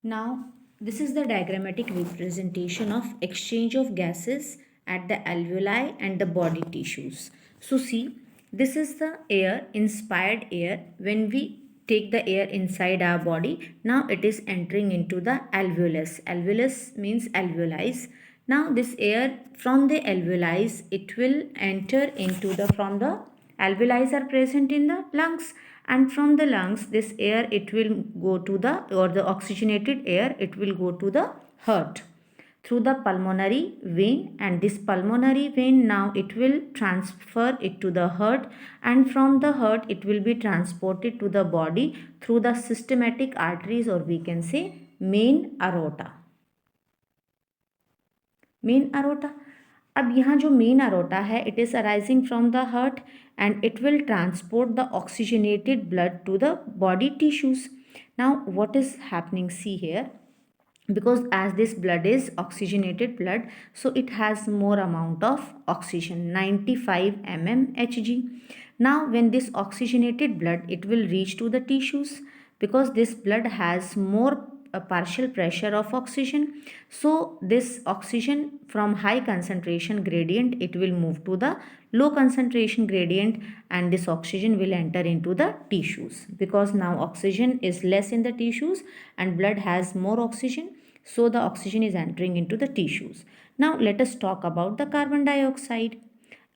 Now, this is the diagrammatic representation of exchange of gases at the alveoli and the body tissues. So, see, this is the air, inspired air. When we take the air inside our body, now it is entering into the alveolus. Alveolus means alveoli. Now, this air from the alveoli, it will enter into the, from the alveoli are present in the lungs, and from the lungs this air it will go to the, or the oxygenated air it will go to the heart through the pulmonary vein, and this pulmonary vein now it will transfer it to the heart, and from the heart it will be transported to the body through the systematic arteries, or we can say main aorta. Main aorta. अब यहाँ जो main aorta है it is arising from the heart and it will transport the oxygenated blood to the body tissues. Now what is happening, see here, because as this blood is oxygenated blood, so it has more amount of oxygen, 95 mmHg. Now when this oxygenated blood it will reach to the tissues, because this blood has more a partial pressure of oxygen, so this oxygen from high concentration gradient it will move to the low concentration gradient, and this oxygen will enter into the tissues, because now oxygen is less in the tissues and blood has more oxygen, so the oxygen is entering into the tissues. Now let us talk about the carbon dioxide.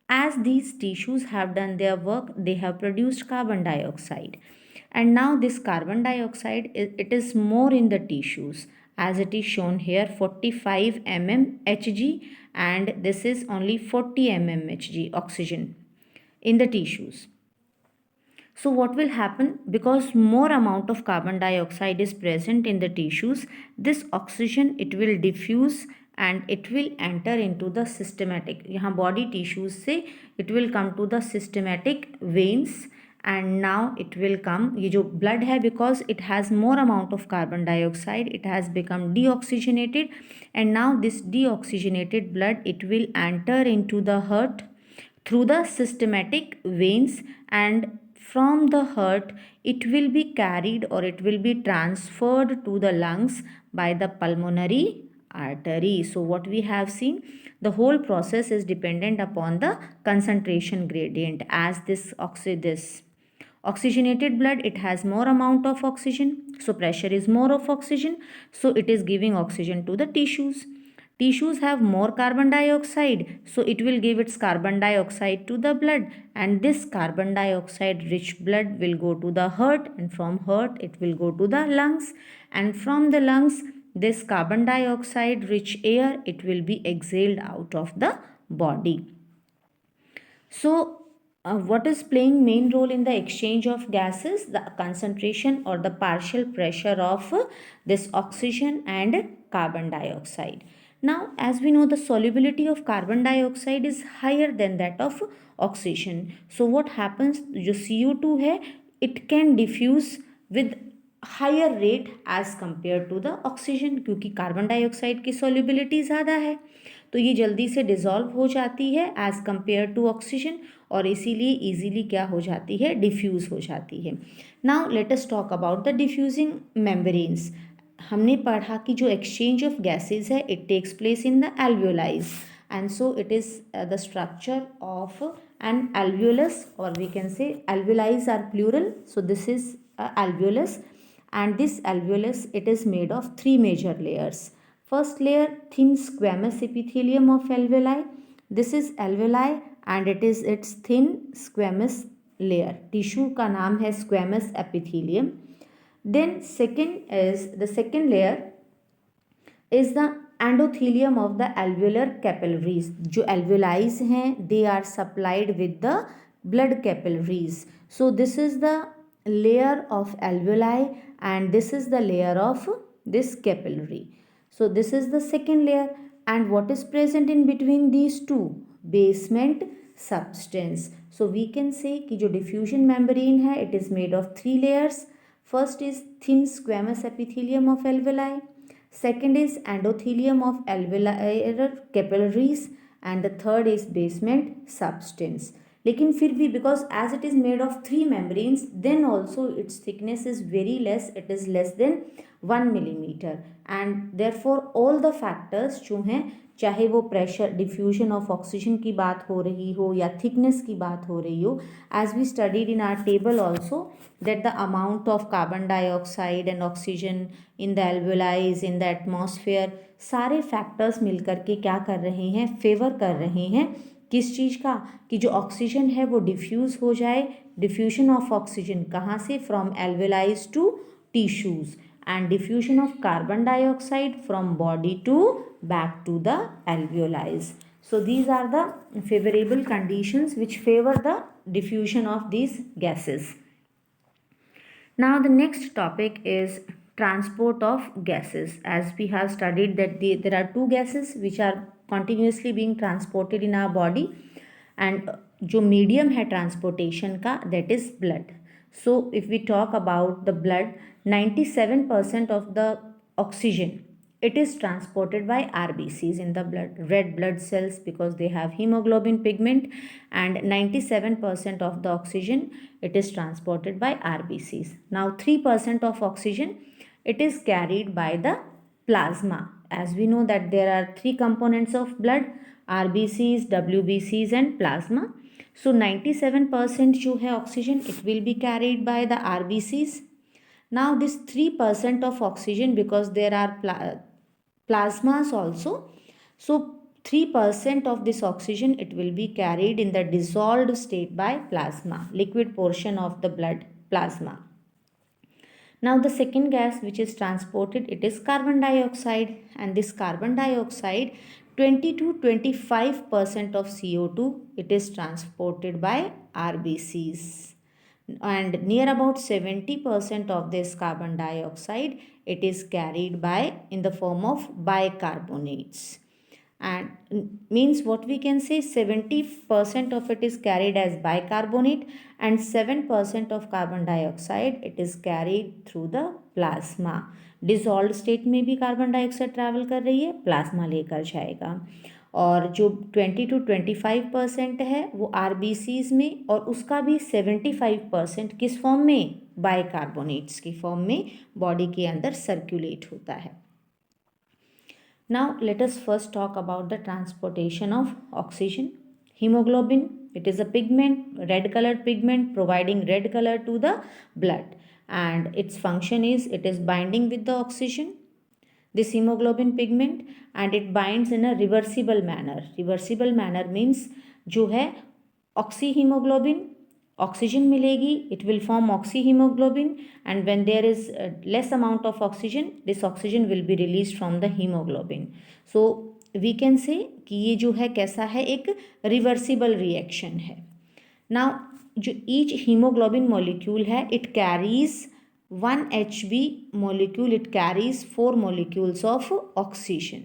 As these tissues have done their work, they have produced carbon dioxide, and now this carbon dioxide it is more in the tissues, as it is shown here 45 mmHg, and this is only 40 mmHg oxygen in the tissues. So what will happen, because more amount of carbon dioxide is present in the tissues, this oxygen it will diffuse and it will enter into the systematic, यहाँ body tissues से it will come to the systematic veins, and now it will come, ये जो blood है because it has more amount of carbon dioxide it has become deoxygenated, and now this deoxygenated blood it will enter into the heart through the systematic veins, and from the heart it will be carried or it will be transferred to the lungs by the pulmonary artery. So what we have seen, the whole process is dependent upon the concentration gradient. As this oxygenated blood it has more amount of oxygen, so pressure is more of oxygen, so it is giving oxygen to the tissues. Tissues have more carbon dioxide, so it will give its carbon dioxide to the blood, and this carbon dioxide rich blood will go to the heart, and from heart it will go to the lungs, and from the lungs this carbon dioxide rich air it will be exhaled out of the body. So what is playing main role in the exchange of gases? The concentration or the partial pressure of this oxygen and carbon dioxide. Now as we know, the solubility of carbon dioxide is higher than that of oxygen. So what happens, जो CO2 है it can diffuse with higher rate as compare to the oxygen, क्योंकि carbon dioxide की solubility ज़्यादा है तो ये जल्दी से डिज़ोल्व हो जाती है एज कम्पेयर टू ऑक्सीजन, और इसीलिए इजीली क्या हो जाती है, डिफ्यूज़ हो जाती है. Now let us talk about the diffusing membranes. हमने पढ़ा कि जो एक्सचेंज ऑफ गैसेज है it takes place in the alveoli, and so it is the structure of an alveolus, or we can say alveoli are plural, so this is alveolus, and this alveolus it is made of three major layers. First layer, thin squamous epithelium of alveoli. This is alveoli and it is its thin squamous layer. Tissue का नाम है squamous epithelium. Then the second layer is the endothelium of the alveolar capillaries. जो alveoli हैं they are supplied with the blood capillaries. So this is the layer of alveoli and this is the layer of this capillary. So this is the second layer, and what is present in between these two? Basement substance. So we can say कि जो diffusion membrane है it is made of three layers. First is thin squamous epithelium of alveoli. Second is endothelium of alveolar capillaries, and the third is basement substance. लेकिन फिर भी because as it is made of 3 membranes then also its thickness is very less, it is less than 1 millimeter and therefore all the factors जो हैं, चाहे वो pressure diffusion of oxygen की बात हो रही हो या थिकनेस की बात हो रही हो, as we studied in our table also that the amount of carbon dioxide and oxygen in the alveoli in the atmosphere, सारे फैक्टर्स मिलकर के क्या कर रहे हैं, फेवर कर रहे हैं किस चीज़ का, कि जो ऑक्सीजन है वो डिफ्यूज़ हो जाए। डिफ्यूजन ऑफ ऑक्सीजन कहाँ से, from alveoli to tissues, and diffusion of carbon dioxide from body to back to the alveoli. So these are the favorable conditions which favor the diffusion of these gases. Now the next topic is transport of gases. As we have studied that there are two gases which are continuously being transported in our body, and जो medium है transportation का, that is blood. So if we talk about the blood, 97% of the oxygen, it is transported by RBCs in the blood, red blood cells, because they have hemoglobin pigment, and 97% of the oxygen, it is transported by RBCs. Now 3% of oxygen, it is carried by the plasma. As we know that there are 3 components of blood, RBCs, WBCs and plasma. So 97% जो है oxygen, it will be carried by the RBCs. Now this 3% of oxygen, because there are plasmas also, so 3% of this oxygen, it will be carried in the dissolved state by plasma, liquid portion of the blood plasma. Now the second gas which is transported, it is carbon dioxide, and this carbon dioxide, 20 to 25% of CO2, it is transported by RBCs, and near about 70% of this carbon dioxide, it is carried by in the form of bicarbonates. And means what we can say, 70% of it is carried as bicarbonate, and 7% of carbon dioxide, it is carried through the plasma. Dissolve state में भी carbon dioxide travel कर रही है, plasma लेकर जाएगा, और जो 20 to 25% है वो आरबीसीज में, और उसका भी 75% किस फॉर्म में, बाइकार्बोनेट्स की फॉर्म में बॉडी के अंदर सर्कुलेट होता है. Now let us first talk about the transportation of oxygen. Hemoglobin, it is a pigment, red colored pigment providing red color to the blood, and its function is it is binding with the oxygen, this hemoglobin pigment, and it binds in a reversible manner. Reversible manner means जो है oxyhaemoglobin, oxygen मिलेगी, it will form oxyhaemoglobin, and when there is less amount of oxygen, this oxygen will be release from the haemoglobin. So we can say कि ये जो है कैसा है, एक रिवर्सिबल रिएक्शन है. नाउ जो ईच हीमोग्लोबिन मॉलिक्यूल है, it carries 1 Hb molecule, it carries 4 molecules of oxygen.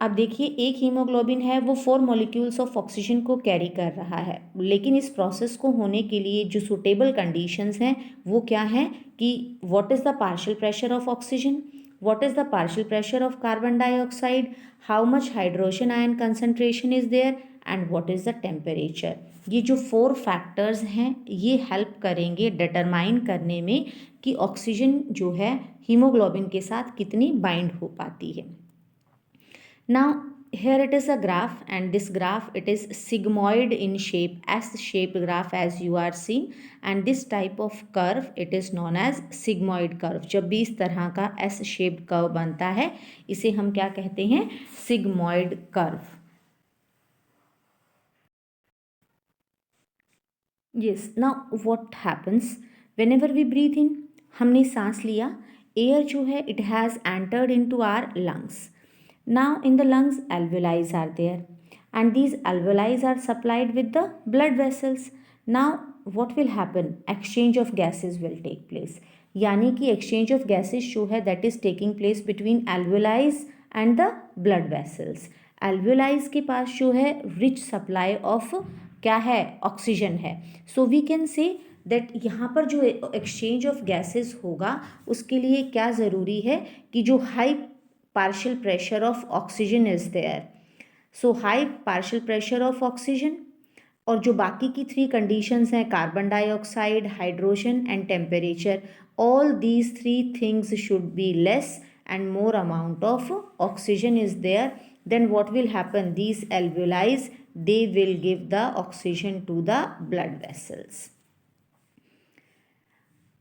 अब देखिए एक हीमोग्लोबिन है वो 4 मॉलिक्यूल्स ऑफ ऑक्सीजन को कैरी कर रहा है, लेकिन इस प्रोसेस को होने के लिए जो सूटेबल कंडीशंस हैं वो क्या हैं कि what is the partial pressure of oxygen, what is the partial pressure of carbon dioxide, how much hydrogen ion concentration is there, and what is the temperature. ये जो 4 फैक्टर्स हैं ये हेल्प करेंगे डिटरमाइन करने में कि ऑक्सीजन जो है हीमोग्लोबिन के साथ कितनी बाइंड हो पाती है. Now here it is a graph, and this graph it is sigmoid in shape, S-shaped graph as you are seeing, and this type of curve it is known as sigmoid curve. जब भी इस तरह का S-shaped curve बनता है इसे हम क्या कहते हैं, sigmoid curve. Yes, now what happens whenever we breathe in, हमने सांस लिया, एयर जो है it has entered into our lungs. Now in the lungs alveoli are there, and these alveoli are supplied with the blood vessels. Now what will happen, exchange of gases will take place, यानी कि exchange of gases जो है that is taking place between alveoli and the blood vessels. alveoli के पास जो है rich supply of क्या है, oxygen है. So we can say that यहाँ पर जो एक्सचेंज ऑफ गैसेस होगा उसके लिए क्या ज़रूरी है कि जो high partial pressure of oxygen is there. So high partial pressure of oxygen, और जो बाकी की 3 कंडीशंस हैं, carbon dioxide, hydrogen and temperature, all these 3 things should be less and more amount of oxygen is there, then what will happen, these alveoli, they will give the oxygen to the blood vessels.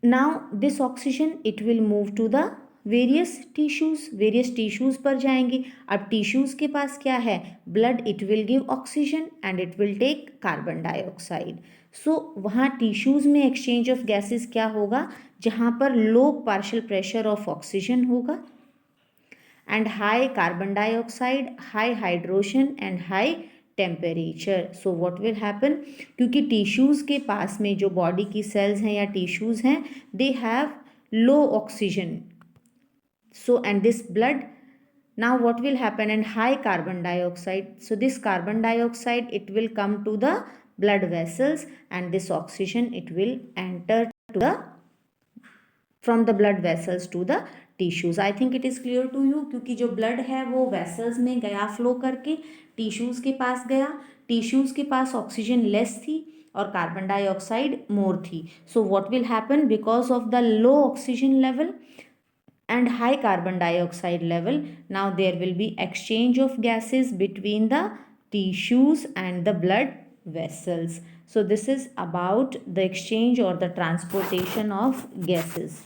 Now this oxygen it will move to the various tissues पर जाएंगे. अब tissues के पास क्या है, blood it will give oxygen and it will take carbon dioxide. So वहाँ tissues में exchange of gases क्या होगा, जहाँ पर लो पार्शियल प्रेशर ऑफ ऑक्सीजन होगा and high carbon dioxide, high hydrogen and high temperature. So what will happen, क्योंकि tissues के पास में जो बॉडी की सेल्स हैं या टिश्यूज़ हैं, they have low oxygen. So and this blood, now what will happen, and high carbon dioxide, so this carbon dioxide it will come to the blood vessels and this oxygen it will enter to the from the blood vessels to the tissues. I think it is clear to you, क्योंकि जो blood है वो vessels में गया flow करके tissues के पास गया, tissues के पास oxygen less थी और carbon dioxide more थी. So what will happen, because of the low oxygen level and high carbon dioxide level, now there will be exchange of gases between the tissues and the blood vessels. So this is about the exchange or the transportation of gases.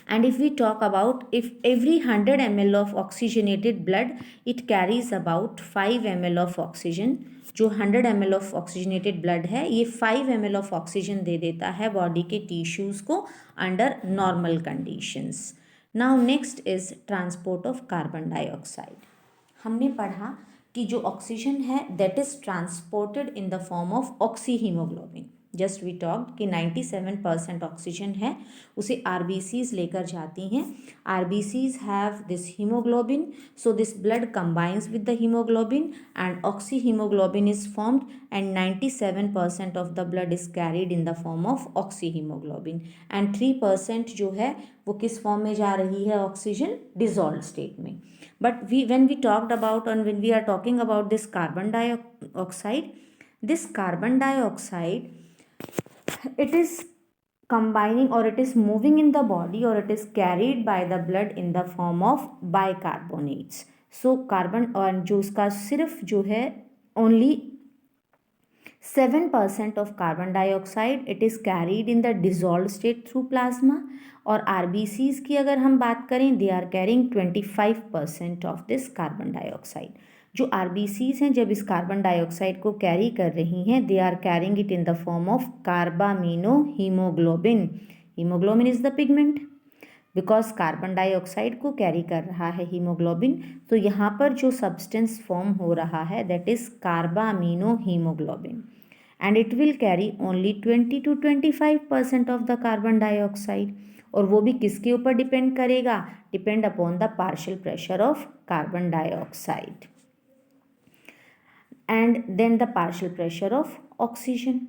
And if we talk about, if every 100 ml of oxygenated blood, it carries about 5 ml of oxygen. जो 100 ml of oxygenated blood है, ये 5 ml of oxygen दे देता है body के tissues को under normal conditions. Now next is transport of carbon dioxide. हमने पढ़ा कि जो ऑक्सीजन है that is transported in the form of oxy haemoglobin. Just we talked कि 97% ऑक्सीजन है, उसे आरबीसीज लेकर जाती हैं. RBCs have this haemoglobin, so this blood combines with the haemoglobin and oxy haemoglobin is formed and 97% of the blood is carried in the form of oxy haemoglobin and 3% जो है वो किस form में जा रही है, ऑक्सीजन डिजॉल्व स्टेट में. But when we talked about and when we are talking about this carbon dioxide, this carbon dioxide, it is combining or it is moving in the body or it is carried by the blood in the form of bicarbonates. So carbon और जो उसका सिर्फ जो है only 7% of carbon dioxide it is carried in the dissolved state through plasma. और RBCs की अगर हम बात करें, they are carrying 25% of this carbon dioxide. जो RBCs हैं जब इस कार्बन डाइऑक्साइड को कैरी कर रही हैं, they are carrying it in the form of carbamino haemoglobin. Haemoglobin is the pigment, because carbon dioxide को कैरी कर रहा है हीमोग्लोबिन. तो यहाँ पर जो सब्सटेंस फॉर्म हो रहा है that is carbamino haemoglobin and it will carry only 20 to 25% of the carbon dioxide. और वो भी किसके ऊपर डिपेंड करेगा, depend upon the partial pressure of carbon dioxide and then the partial pressure of oxygen.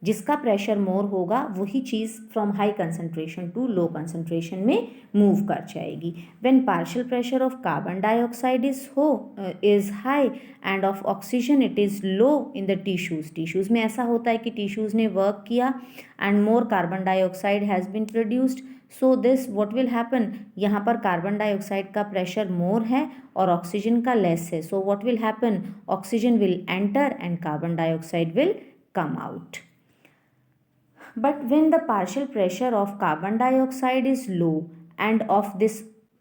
जिसका प्रेशर मोर होगा वही चीज़ from high concentration to low concentration में मूव कर जाएगी. When partial pressure of carbon dioxide is high and of oxygen it is low in the tissues में ऐसा होता है कि टिश्यूज़ ने वर्क किया and more carbon dioxide has been produced. So this what will happen, यहाँ पर carbon dioxide का प्रेशर मोर है और ऑक्सीजन का लेस है. So what will happen, oxygen will enter and carbon dioxide will come out. But when the partial pressure of carbon dioxide is low and of this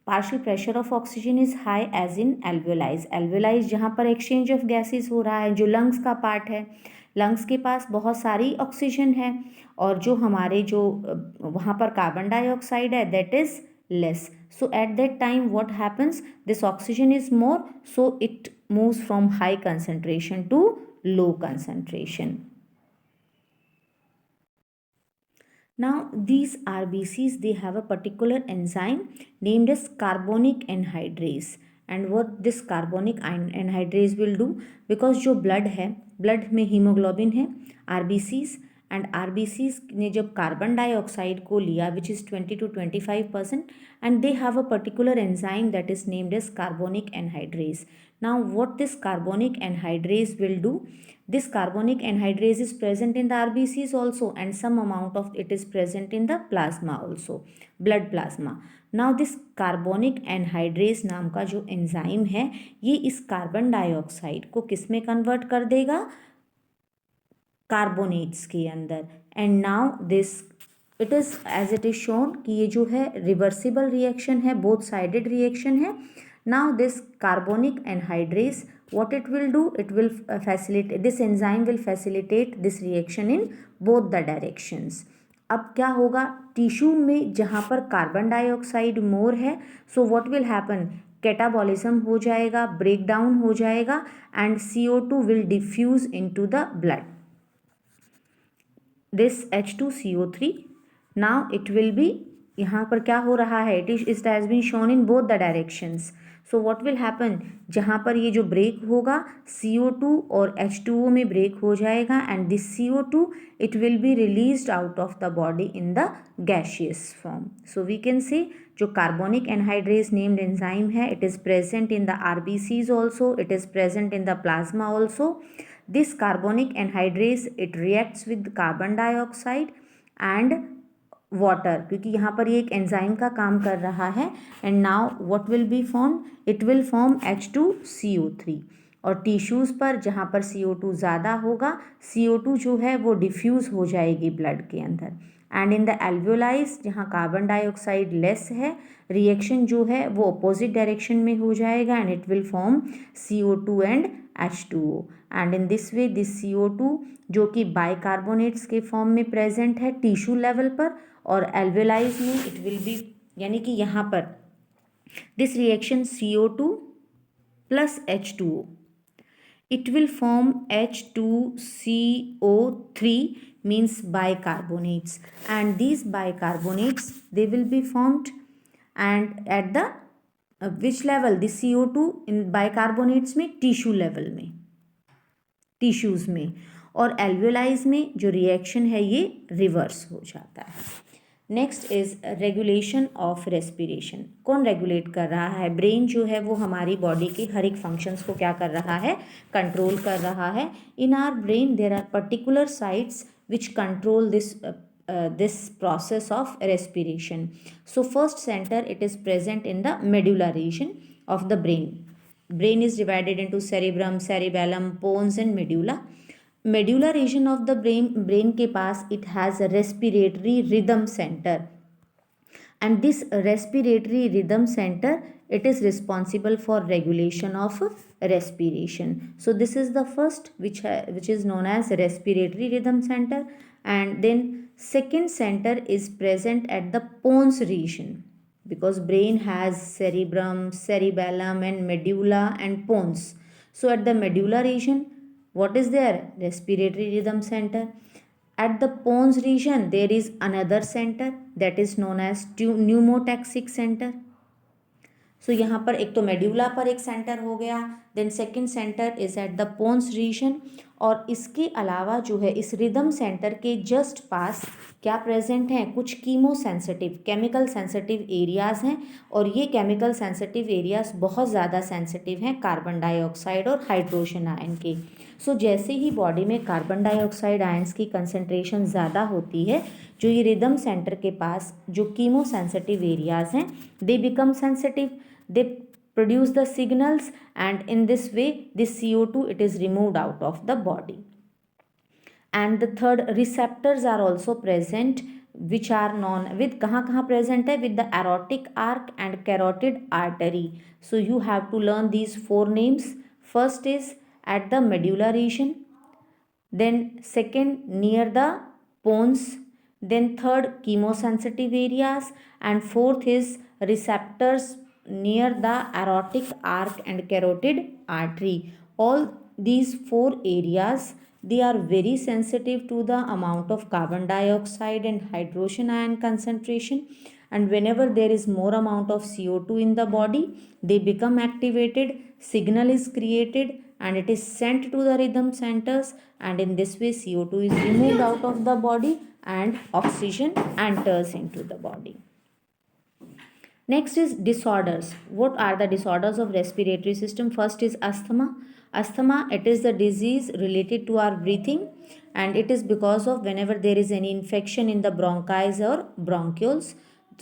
partial pressure of oxygen is high as in alveoli जहाँ पर exchange of gases हो रहा है, जो lungs का part है, lungs के पास बहुत सारी ऑक्सीजन है और जो हमारे जो वहाँ पर कार्बन डाइऑक्साइड है that is less. So at that time what happens, this oxygen is more, so it moves from high concentration to low concentration. Now these RBCs, they have a particular enzyme named as carbonic anhydrase. And what this carbonic anhydrase will do, because जो blood है, blood में hemoglobin है, RBCs and RBCs ने जब carbon dioxide को लिया which is 20 to 25% and they have a particular enzyme that is named as carbonic anhydrase. Now what this carbonic anhydrase will do, this carbonic anhydrase is present in the RBCs also and some amount of it is present in the plasma also, blood plasma. Now this carbonic anhydrase नाम का जो enzyme है ये इस carbon dioxide को किस में convert कर देगा, कार्बोनेट्स के अंदर. And now this it is as it is shown कि ये जो है रिवर्सिबल रिएक्शन है, बोथ साइडेड रिएक्शन है. Now this carbonic anhydrase, what it will do, it will facilitate, this enzyme will facilitate this reaction in both the directions. अब क्या होगा, tissue में जहाँ पर कार्बन डाइऑक्साइड मोर है, so what will happen, catabolism हो जाएगा, ब्रेक डाउन हो जाएगा and CO2 will diffuse into the blood. This H2CO3 now it will be, यहाँ पर क्या हो रहा है, it has been shown in both the directions. So what will happen, जहाँ पर ये जो ब्रेक होगा CO2 और H2O में ब्रेक हो जाएगा and this CO2 it will be released out of the body in the gaseous form. So we can say जो कार्बोनिक एनहाइड्रेज नेम्ड एंजाइम है it is present in the RBCs also, it is present in the plasma also. This carbonic anhydrase it reacts with carbon dioxide and water, क्योंकि यहाँ पर ये एक enzyme का काम कर रहा है. And now what will be form, it will form H2CO3 और टिश्यूज़ पर जहाँ पर CO2 ज़्यादा होगा CO2 जो है वो डिफ्यूज़ हो जाएगी ब्लड के अंदर. एंड इन द एल्वियोलाइज जहाँ कार्बन डाइऑक्साइड लेस है, रिएक्शन जो है वो अपोजिट डायरेक्शन में हो जाएगा and it will form CO2 and H2O. And in this way this CO2 जो कि बाइकार्बोनेट्स के फॉर्म में प्रेजेंट है टिश्यू लेवल पर और एल्वियोलाइज में इट विल बी, यानी कि यहाँ पर this reaction CO2 plus H2O it will form H2CO3 means bicarbonates and these bicarbonates they will be formed and at the which level, this CO2 in bicarbonates में tissue level में, tissues में, और एल्वियोलाइज में जो रिएक्शन है ये reverse हो जाता है. Next is regulation of respiration. कौन रेगुलेट कर रहा है, ब्रेन जो है वो हमारी बॉडी के हर एक फंक्शंस को क्या कर रहा है, कंट्रोल कर रहा है. In our brain there are particular sites which control this process of respiration. So first center it is present in the medulla region of the brain. Brain is divided into cerebrum, cerebellum, pons and medulla. Medulla region of the brain के पास it has a respiratory rhythm center and this respiratory rhythm center it is responsible for regulation of respiration. So this is the first which is known as respiratory rhythm center. And then second center is present at the pons region because brain has cerebrum, cerebellum and medulla and pons. So at the medulla region what is there, respiratory rhythm center. At the pons region there is another center that is known as pneumotaxic center. सो यहाँ पर एक तो medulla पर एक centre हो गया, then second centre is at the pons region. और इसके अलावा जो है इस रिदम सेंटर के जस्ट पास क्या प्रेजेंट हैं, कुछ chemo sensitive chemical sensitive areas हैं और ये केमिकल सेंसिटिव एरियाज़ बहुत ज़्यादा सेंसिटिव हैं कार्बन डाइऑक्साइड और हाइड्रोजन आयन के. सो जैसे ही बॉडी में कार्बन डाइऑक्साइड आयन्स की कंसनट्रेशन ज़्यादा होती है, जो ये रिदम सेंटर के पास जो कीमो सेंसिटिव एरियाज़ हैं they become sensitive, they produce the signals and in this way this CO2 it is removed out of the body. And the third, receptors are also present which are known with कहाँ present है, with the aortic arc and carotid artery. So you have to learn these four names. First is at the medulla region, then second near the pons, then third chemosensitive areas, and fourth is receptors near the aortic arc and carotid artery. All these four areas they are very sensitive to the amount of carbon dioxide and hydrogen ion concentration, and whenever there is more amount of CO2 in the body they become activated, signal is created and it is sent to the rhythm centers, and in this way CO2 is removed out of the body and oxygen enters into the body. Next is disorders. What are the disorders of respiratory system? First is asthma. Asthma, it is the disease related to our breathing, and it is because of whenever there is any infection in the bronchi or bronchioles,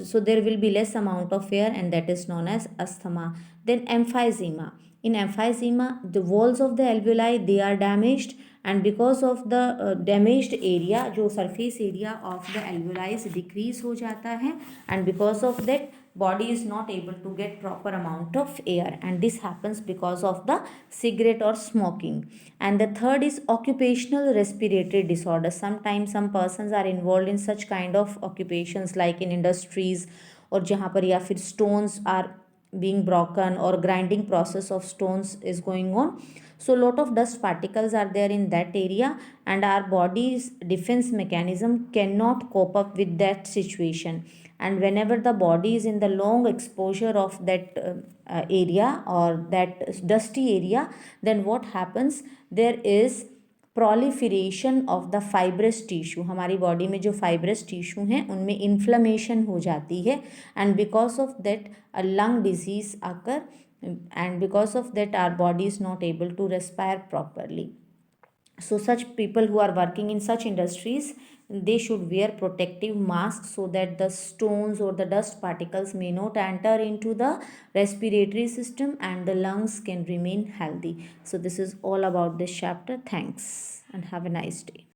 so there will be less amount of air, and that is known as asthma. Then emphysema. In emphysema, the walls of the alveoli, they are damaged, and because of the damaged area, जो surface area of the alveoli decrease हो जाता है, and because of that body is not able to get proper amount of air, and this happens because of the cigarette or smoking. And the third is occupational respiratory disorder. Sometimes some persons are involved in such kind of occupations like in industries, और जहाँ पर या फिर stones are being broken or grinding process of stones is going on, so lot of dust particles are there in that area, and our body's defense mechanism cannot cope up with that situation. And whenever the body is in the long exposure of that area or that dusty area, then what happens, there is proliferation of the fibrous tissue. हमारी body में जो fibrous tissue हैं उनमें inflammation हो जाती है, and because of that a lung disease occur, and because of that our body is not able to respire properly. So such people who are working in such industries, they should wear protective masks so that the stones or the dust particles may not enter into the respiratory system and the lungs can remain healthy. So this is all about this chapter. Thanks and have a nice day.